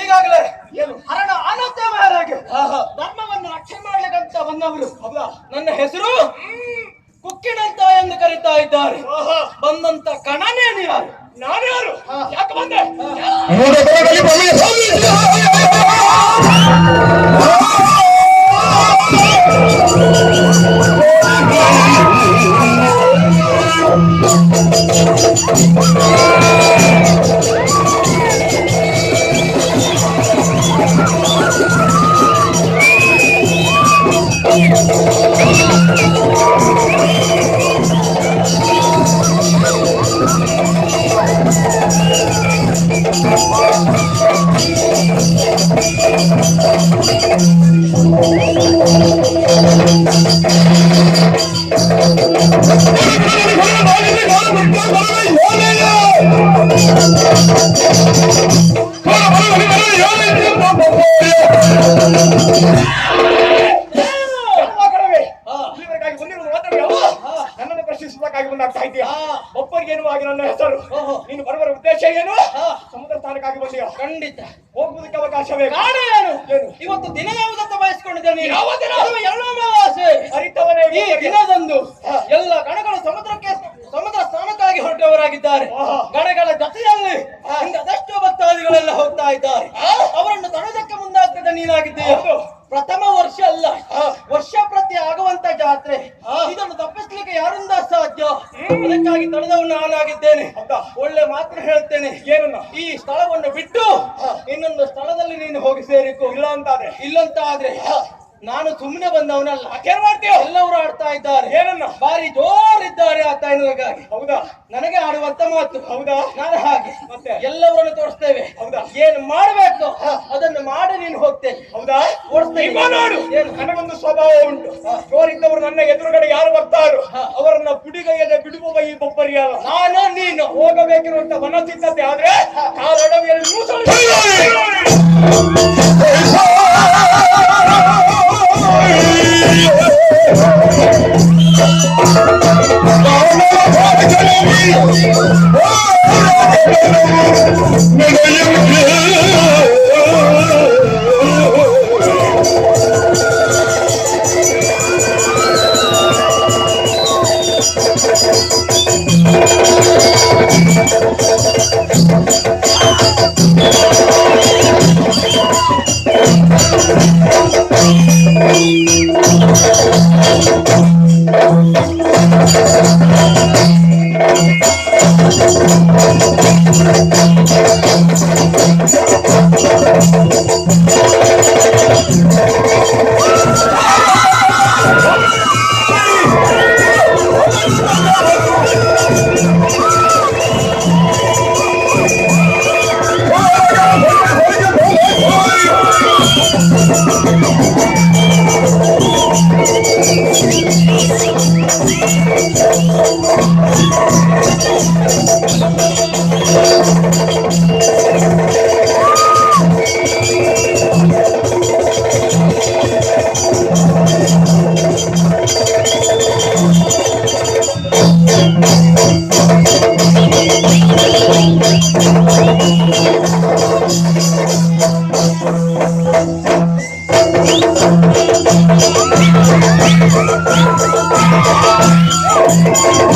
ಈಗಾಗಲೇ ಹರಣ ಅನಂತ ಮಹಾರಾಜ ಧರ್ಮವನ್ನು ರಕ್ಷಣೆ ಮಾಡ್ಲಿಕ್ಕಂತ ಬಂದವರು ನನ್ನ ಹೆಸರು ಕುಕ್ಕಿನಂತ ಎಂದು ಕರೀತಾ ಇದ್ದಾರೆ. ಬಂದಂತ ಕಣನೇನು ಯಾರು? ನಾನು ಯಾರು? ಯಾಕೆ ಬಂದೆ? ನನ್ನನ್ನು ಪ್ರಶ್ನಿಸಬೇಕಾಗಿ ಬಂದಾಗ್ತಾ ಇದೆಯಾ? ಒಬ್ಬರಿಗೇನು ಆಗಿ ನನ್ನ ಹೆಸರು. ನೀನು ಬರುವ ಉದ್ದೇಶ ಏನು? ಸಮುದ್ರ ಸ್ಥಾನಕ್ಕಾಗಿ ಬಂದಿಯಾ? ಖಂಡಿತ ಹೋಗುವುದಕ್ಕೆ ಅವಕಾಶ ಬೇಕು. ಇವತ್ತು ದಿನ ಯಾವುದಂತ ಬಯಸ್ಕೊಂಡಿದ್ದೇನೆ. ಯಾವ ದಿನ? ಅರಿತವನೇ ಈ ದಿನದಂದು ಎಲ್ಲ ಗಣಗಳು ಸಮುದ್ರ ಸ್ನಾನಕ್ಕಾಗಿ ಹೊರಟವರಾಗಿದ್ದಾರೆ. ಗಣಗಳ ಜೊತೆಯಲ್ಲಿ ಅದೆಷ್ಟೋ ಭಕ್ತಾದಿಗಳೆಲ್ಲ ಹೋಗ್ತಾ ಇದ್ದಾರೆ. ಅವರನ್ನು ತಡೆದಕ್ಕೆ ಮುಂದಾಗ್ತದೆ ನೀನಾಗಿದ್ದೀಯ. ಪ್ರಥಮ ವರ್ಷ ಅಲ್ಲ, ವರ್ಷ ಪ್ರತಿ ಆಗುವಂತ ಜಾತ್ರೆ. ಇದನ್ನು ತಪ್ಪಿಸ್ಲಿಕ್ಕೆ ಯಾರಿಂದ ಸಾಧ್ಯ? ಅದಕ್ಕಾಗಿ ತಡೆದವನು ನಾನಾಗಿದ್ದೇನೆ. ಒಳ್ಳೆ ಮಾತ್ರ ಹೇಳ್ತೇನೆ. ಏನನ್ನ? ಈ ಸ್ಥಳವನ್ನು ಬಿಟ್ಟು ಇನ್ನೊಂದು ಸ್ಥಳದಲ್ಲಿ ನೀನು ಹೋಗಿ ಸೇರಿಕೊ. ಇಲ್ಲಂತಾದ್ರೆ ನಾನು ಸುಮ್ಮನೆ ಬಂದವನಲ್ಲ. ಏನ್ ಮಾಡ್ತೀಯ? ಎಲ್ಲರೂ ಆಡ್ತಾ ಇದ್ದಾರೆ. ಏನನ್ನ? ಬಾರಿ ಜೋರಿದ್ದಾರೆ ಆ ತಾಯಿಗಾಗಿ. ಹೌದಾ? ನನಗೆ ಆಡುವಂತ ಮಾತು. ಹೌದಾ? ನಾನು ಹಾಗೆ ಮತ್ತೆ ಎಲ್ಲವರನ್ನು ತೋರಿಸ್ತೇವೆ. ಹೌದಾ? ಏನು ಮಾಡಬೇಕು ಅದನ್ನು ಮಾಡಿ ನೀನು ಹೋಗ್ತೇನೆ. ಹೌದಾ? ಓಡಿಸ್ತೇನೆ. ನನಗೊಂದು ಸ್ವಭಾವ ಉಂಟು. ಜೋರಿದ್ದವರು ನನ್ನ ಎದುರುಗಡೆ ಯಾರು ಬರ್ತಾರೋ ಅವರನ್ನ ಪುಡಿಗೈಯದೆ ಬಿಡುವ ಈ ಬೊಬ್ಬರಿಯಲ್ಲ. ನಾನು ನೀನು ಹೋಗಬೇಕಿರುವಂತ ಮನಸ್ಸಿದ್ದತೆ ಆದ್ರೆ ಕಾಲಡವಿಯಲ್ಲಿ Thank you.